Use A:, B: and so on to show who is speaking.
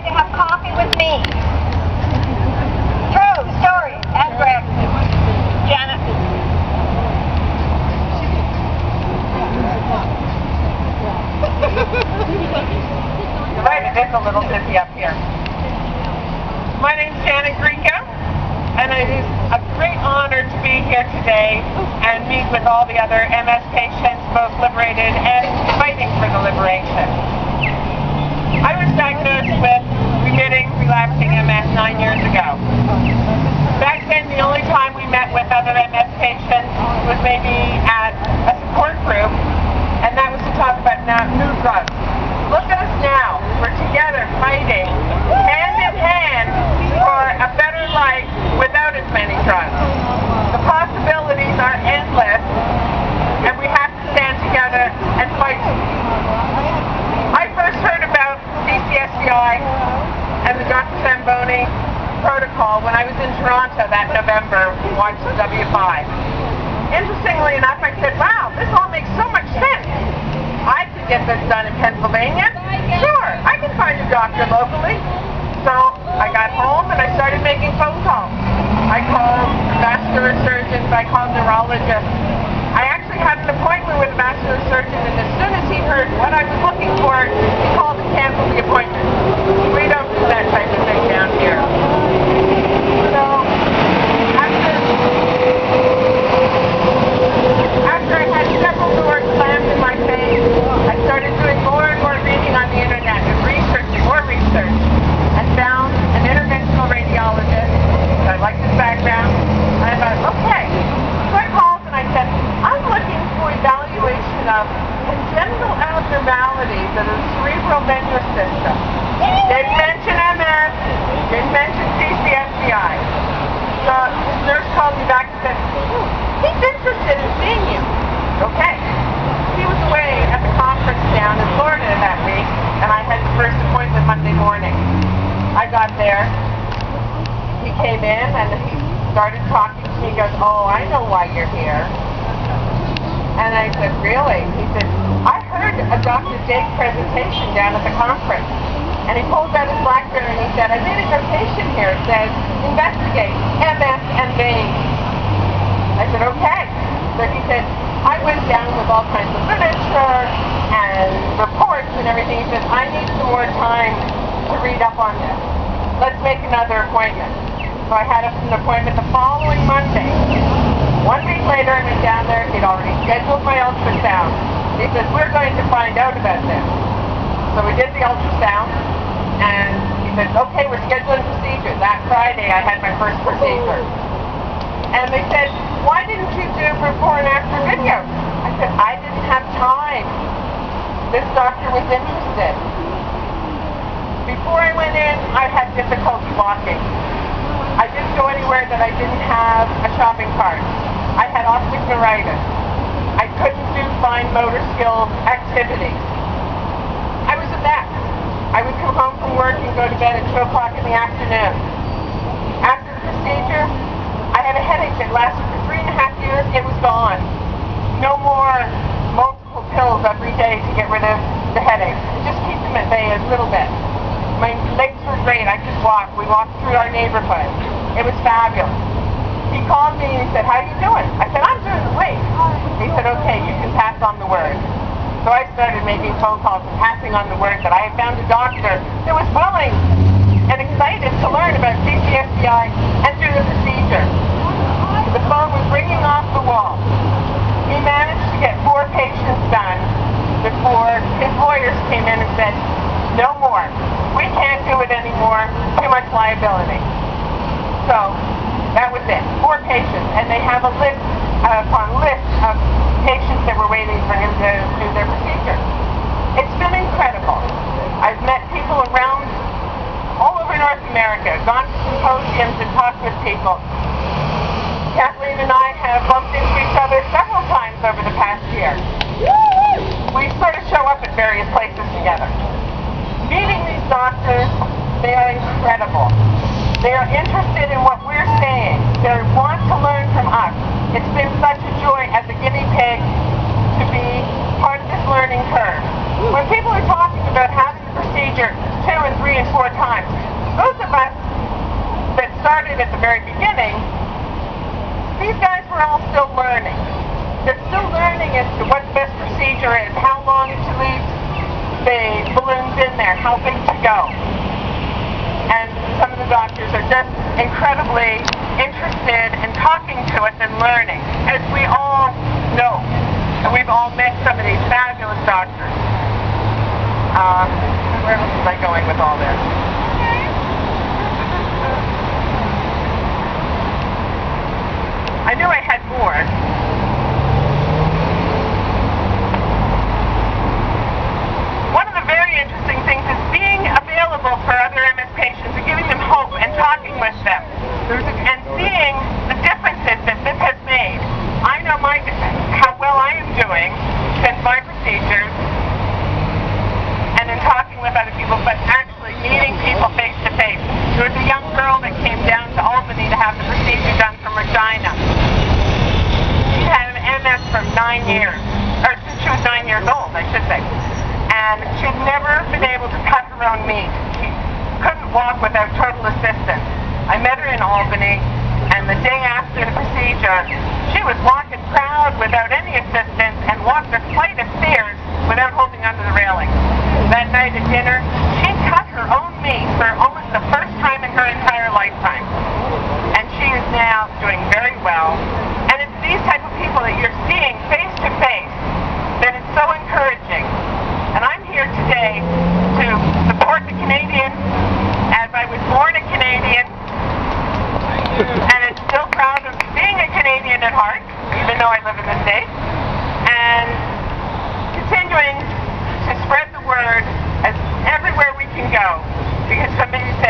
A: to have coffee with me. True story. And Greg. Janet.
B: You're right, it is a little zippy up here. My name's Janet Grieco, and it is a great honor to be here today and meet with all the other MS patients, both liberated and fighting for the liberation. I was diagnosed with remitting, relapsing MS 9 years ago. Back then, the only time we met with other MS patients was maybe at a support group, and that was to talk about new drugs. Look at us now. We're together fighting, hand in hand, for a better life without as many drugs. The possibilities are endless, and we have to stand together and fight. I first heard about CCSVI and the Dr. Zamboni protocol when I was in Toronto that November watching W5. Interestingly enough, I said, wow, this all makes so much sense. I could get this done in Pennsylvania. Sure, I can find a doctor locally. So I got home and I started making phone calls. I called vascular surgeons, I called neurologists. I actually had an appointment with a vascular surgeon, and as soon as he heard what I was looking for, he called and canceled the appointment. We don't do that type of thing down here. So after I had several doors slammed in my face, I started doing more and more reading on the internet and researching, more research, and found an interventional radiologist. I liked his background, and I thought, okay. So I called and I said, I'm looking for evaluation of congenital abnormalities of the cerebral venous system. Didn't mention MS, didn't mention CCSVI. So this nurse called me back and said, he's interested in seeing you. Okay. He was away at the conference down in Florida that week, and I had the first appointment Monday morning. I got there. He came in and he started talking to me. He goes, oh, I know why you're here. And I said, really? He said, I heard a Dr. Jake presentation down at the conference. And he pulled out his BlackBerry and he said, I made a notation here. It says, investigate MS and veins. I said, okay. So he said, I went down with all kinds of literature and reports and everything. He said, I need some more time to read up on this. Let's make another appointment. So I had an appointment the following Monday. 1 week later, I went down there. He'd already scheduled my ultrasound. He said, we're going to find out about this. So we did the ultrasound, and he said, okay, we're scheduling procedure. That Friday, I had my first procedure. And they said, why didn't you do before and after videos? I said, I didn't have time. This doctor was interested. Before I went in, I had difficulty walking. I didn't go anywhere that I didn't have a shopping cart. I had optic neuritis. I couldn't do fine motor skill activities. I was a mess. I would come home from work and go to bed at 2 o'clock in the afternoon. After the procedure, I had a headache that lasted for 3.5 years. It was gone. No more multiple pills every day to get rid of the headaches. Just keep them at bay a little bit. My legs were great. I could walk. We walked through our neighborhood. It was fabulous. He called me and he said, how are you doing? I said, I'm doing great. He said, okay, you can pass on the word. So I started making phone calls and passing on the word that I had found a doctor that was willing and excited to learn about CCSVI and do the procedure. The phone was ringing off the wall. He managed to get 4 patients done before his lawyers came in and said, no more. We can't do it anymore. Too much liability. So that was it. 4 patients, and they have a list upon list of patients that were waiting for him to do their procedure. It's been incredible. I've met people around all over North America, gone to symposiums and talked with people. Kathleen and I have bumped into each other several times over the past year. We sort of show up at various places together. Meeting these doctors, they are incredible. They are interested in what we're saying. They want to learn from us. It's been such a joy as a guinea pig to be part of this learning curve. When people are talking about having the procedure 2 and 3 and 4 times. Those of us that started at the very beginning, these guys were all still learning. They're still learning as to what the best procedure is, how long to leave the balloons in there, how big to go. And some of the doctors are just incredibly interested in talking to us and learning, as we all know. And we've all met some of these fabulous doctors. Where else was I going with all this? I knew I had more. One of the very interesting things is being available for other MS patients and giving them hope and talking with them. And seeing the differences that this has made. I know how well I am doing since my procedures and in talking with other people, but actually meeting people face to face. There was a young girl that came down to Albany to have the procedure done from Regina. She had an MS for 9 years, or since she was 9 years old, I should say. And she'd never been able to cut her own meat. She couldn't walk without total assistance. I met her in Albany, and the day after the procedure, she was walking proud without any assistance and walked a flight of stairs without holding onto the railing. That night at dinner, she cut her own meat for almost the first time in her entire lifetime. And she is now doing very well. And it's these type of people that you're seeing face to face that is so encouraging. And I'm here today to support the Canadian, as I was born a Canadian, and I'm still proud of being a Canadian at heart, even though I live in the States, and continuing to spread the word as everywhere we can go, because somebody said